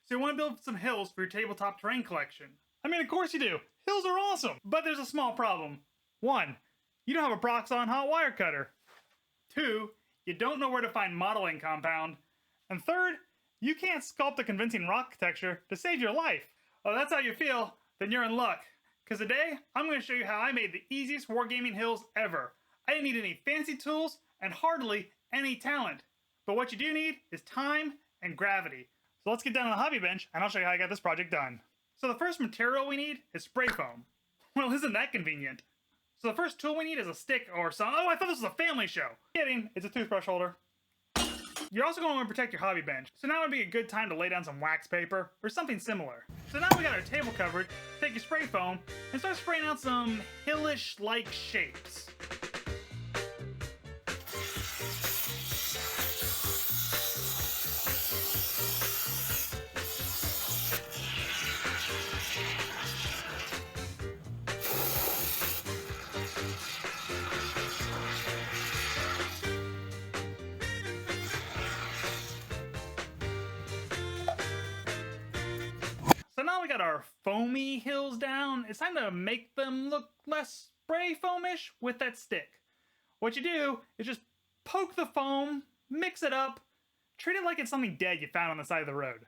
So you want to build some hills for your tabletop terrain collection. I mean, of course you do. Hills are awesome. But there's a small problem. 1, you don't have a Proxon hot wire cutter. 2, you don't know where to find modeling compound. And 3rd, you can't sculpt a convincing rock texture to save your life. Oh, that's how you feel? Then you're in luck. Because today, I'm going to show you how I made the easiest wargaming hills ever. I didn't need any fancy tools and hardly any talent. But what you do need is time and gravity. So let's get down on the hobby bench and I'll show you how I got this project done. So the first material we need is spray foam. Well, isn't that convenient? So the first tool we need is a stick or some. Oh, I thought this was a family show. Kidding, it's a toothbrush holder. You're also going to want to protect your hobby bench. So now would be a good time to lay down some wax paper or something similar. So now we got our table covered, take your spray foam and start spraying out some hillish-like shapes. So now we got our foamy hills down, it's time to make them look less spray foamish with that stick. What you do is just poke the foam, mix it up, treat it like it's something dead you found on the side of the road.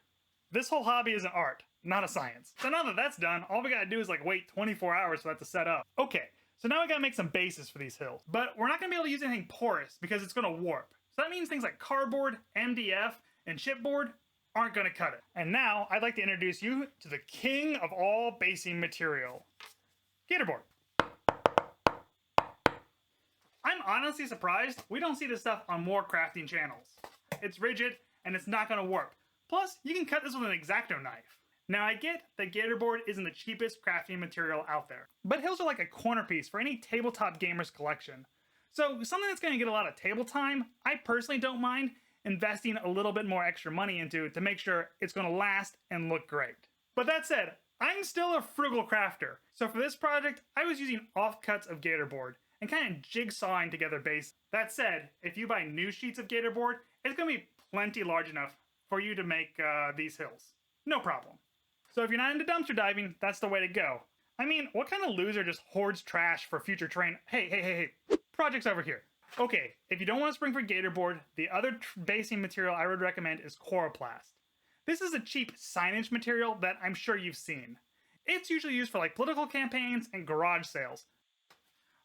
This whole hobby is an art, not a science. So now that that's done, all we gotta do is like wait 24 hours for that to set up. Okay, so now we gotta make some bases for these hills. But we're not gonna be able to use anything porous because it's gonna warp. So that means things like cardboard, MDF, and chipboard aren't gonna cut it. And now I'd like to introduce you to the king of all basing material, Gatorboard. I'm honestly surprised we don't see this stuff on more crafting channels. It's rigid and it's not gonna warp. Plus, you can cut this with an X-Acto knife. Now I get that Gatorboard isn't the cheapest crafting material out there, but hills are like a corner piece for any tabletop gamer's collection. So something that's gonna get a lot of table time, I personally don't mind investing a little bit more extra money into it to make sure it's going to last and look great. But that said, I'm still a frugal crafter. So for this project, I was using offcuts of Gatorboard and kind of jigsawing together base. That said, if you buy new sheets of Gatorboard, it's going to be plenty large enough for you to make these hills. No problem. So if you're not into dumpster diving, that's the way to go. I mean, what kind of loser just hoards trash for future terrain? Hey. Project's over here. Okay, if you don't want to spring for Gatorboard, the other basing material I would recommend is Coroplast. This is a cheap signage material that I'm sure you've seen. It's usually used for like political campaigns and garage sales.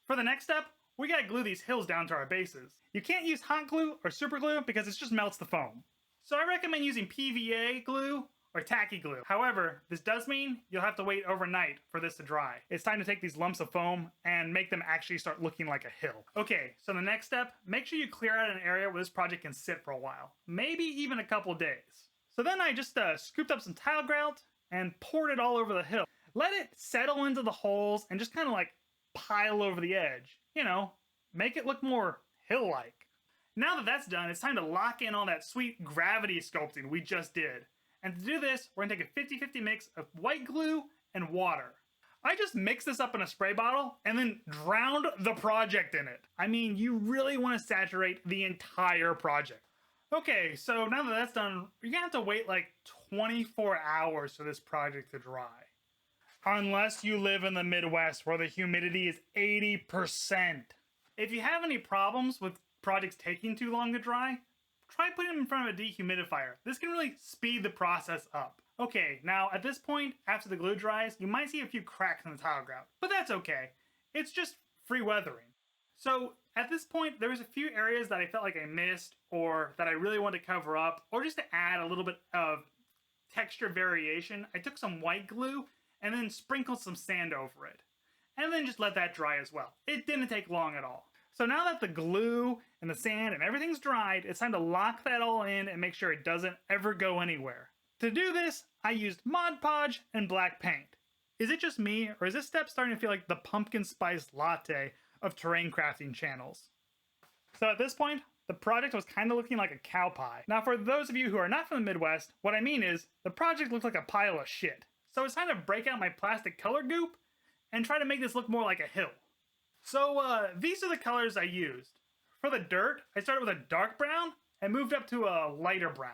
For the next step, we gotta glue these hills down to our bases. You can't use hot glue or super glue because it just melts the foam. So I recommend using PVA glue or tacky glue. However, this does mean you'll have to wait overnight for this to dry. It's time to take these lumps of foam and make them actually start looking like a hill. Okay, so the next step, make sure you clear out an area where this project can sit for a while, maybe even a couple days. So then I just scooped up some tile grout and poured it all over the hill. Let it settle into the holes and just kind of like pile over the edge. You know, make it look more hill-like. Now that that's done, it's time to lock in all that sweet gravity sculpting we just did. And to do this, we're gonna take a 50-50 mix of white glue and water. I just mixed this up in a spray bottle and then drowned the project in it. I mean, you really wanna saturate the entire project. Okay, so now that that's done, you're gonna have to wait like 24 hours for this project to dry. Unless you live in the Midwest where the humidity is 80%. If you have any problems with projects taking too long to dry, try putting them in front of a dehumidifier. This can really speed the process up. Okay, now at this point, after the glue dries, you might see a few cracks in the tile grout, but that's okay. It's just free weathering. So at this point, there was a few areas that I felt like I missed or that I really wanted to cover up, or just to add a little bit of texture variation. I took some white glue and then sprinkled some sand over it. And then just let that dry as well. It didn't take long at all. So now that the glue and the sand and everything's dried, it's time to lock that all in and make sure it doesn't ever go anywhere. To do this, I used Mod Podge and black paint. Is it just me, or is this step starting to feel like the pumpkin spice latte of terrain crafting channels? So at this point, the project was kind of looking like a cow pie. Now for those of you who are not from the Midwest, what I mean is, the project looked like a pile of shit. So it's time to break out my plastic color goop and try to make this look more like a hill. So these are the colors I used. For the dirt, I started with a dark brown and moved up to a lighter brown.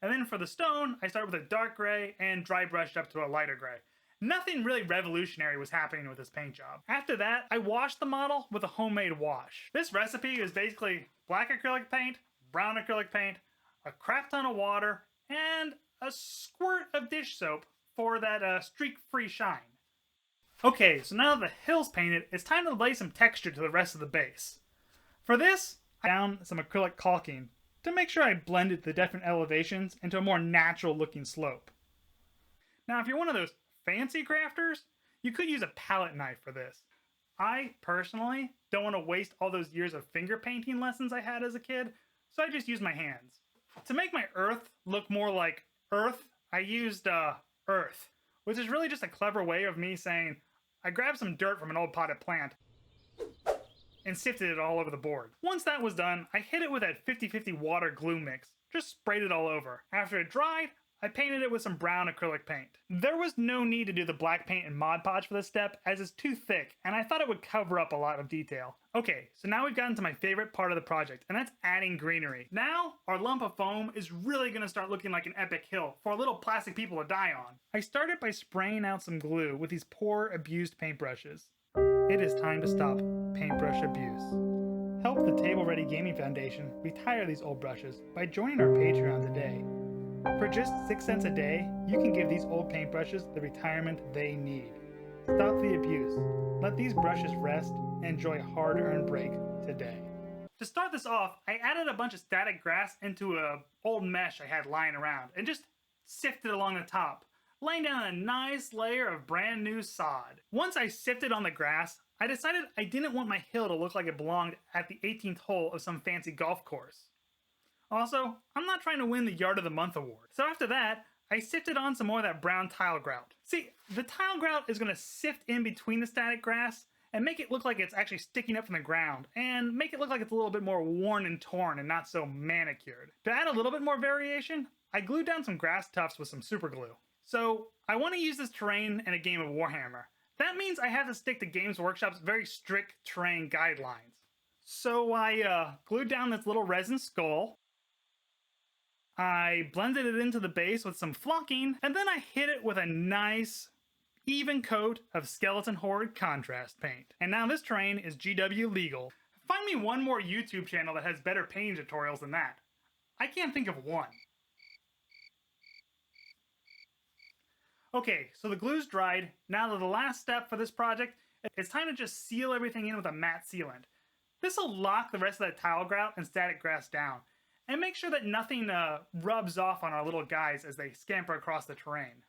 And then for the stone, I started with a dark gray and dry brushed up to a lighter gray. Nothing really revolutionary was happening with this paint job. After that, I washed the model with a homemade wash. This recipe is basically black acrylic paint, brown acrylic paint, a crap ton of water, and a squirt of dish soap for that streak-free shine. Okay, so now that the hill's painted, it's time to lay some texture to the rest of the base. For this, I down some acrylic caulking to make sure I blended the different elevations into a more natural looking slope. Now if you're one of those fancy crafters, you could use a palette knife for this. I personally don't want to waste all those years of finger painting lessons I had as a kid, so I just used my hands. To make my earth look more like earth, I used earth, which is really just a clever way of me saying I grabbed some dirt from an old potted plant and sifted it all over the board. Once that was done, I hit it with that 50-50 water glue mix, just sprayed it all over. After it dried, I painted it with some brown acrylic paint. There was no need to do the black paint and Mod Podge for this step, as it's too thick, and I thought it would cover up a lot of detail. Okay, so now we've gotten to my favorite part of the project, and that's adding greenery. Now, our lump of foam is really going to start looking like an epic hill for little plastic people to die on. I started by spraying out some glue with these poor, abused paintbrushes. It is time to stop paintbrush abuse. Help the Table Ready Gaming Foundation retire these old brushes by joining our Patreon today. For just 6 cents a day, you can give these old paintbrushes the retirement they need. Stop the abuse. Let these brushes rest and enjoy a hard-earned break today. To start this off, I added a bunch of static grass into an old mesh I had lying around and just sifted along the top, laying down a nice layer of brand new sod. Once I sifted on the grass, I decided I didn't want my hill to look like it belonged at the 18th hole of some fancy golf course. Also, I'm not trying to win the Yard of the Month award. So after that, I sifted on some more of that brown tile grout. See, the tile grout is going to sift in between the static grass and make it look like it's actually sticking up from the ground, and make it look like it's a little bit more worn and torn and not so manicured. To add a little bit more variation, I glued down some grass tufts with some super glue. So I want to use this terrain in a game of Warhammer. That means I have to stick to Games Workshop's very strict terrain guidelines. So I glued down this little resin skull, I blended it into the base with some flocking, and then I hit it with a nice, even coat of Skeleton Horde contrast paint. And now this terrain is GW legal. Find me one more YouTube channel that has better painting tutorials than that. I can't think of one. Okay, so the glue's dried. Now the last step for this project, it's time to just seal everything in with a matte sealant. This will lock the rest of that tile grout and static grass down, and make sure that nothing rubs off on our little guys as they scamper across the terrain.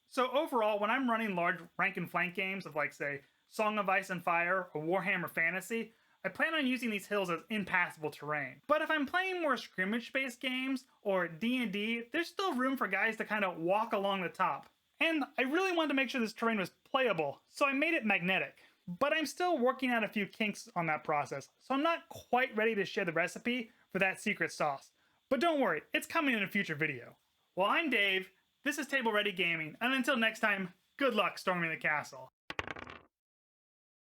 So overall, when I'm running large rank and flank games of like, say, Song of Ice and Fire or Warhammer Fantasy, I plan on using these hills as impassable terrain. But if I'm playing more scrimmage-based games or D&D, there's still room for guys to kind of walk along the top. And I really wanted to make sure this terrain was playable, so I made it magnetic. But I'm still working out a few kinks on that process, so I'm not quite ready to share the recipe for that secret sauce. But don't worry, it's coming in a future video. Well, I'm Dave, this is Table Ready Gaming, and until next time, good luck storming the castle.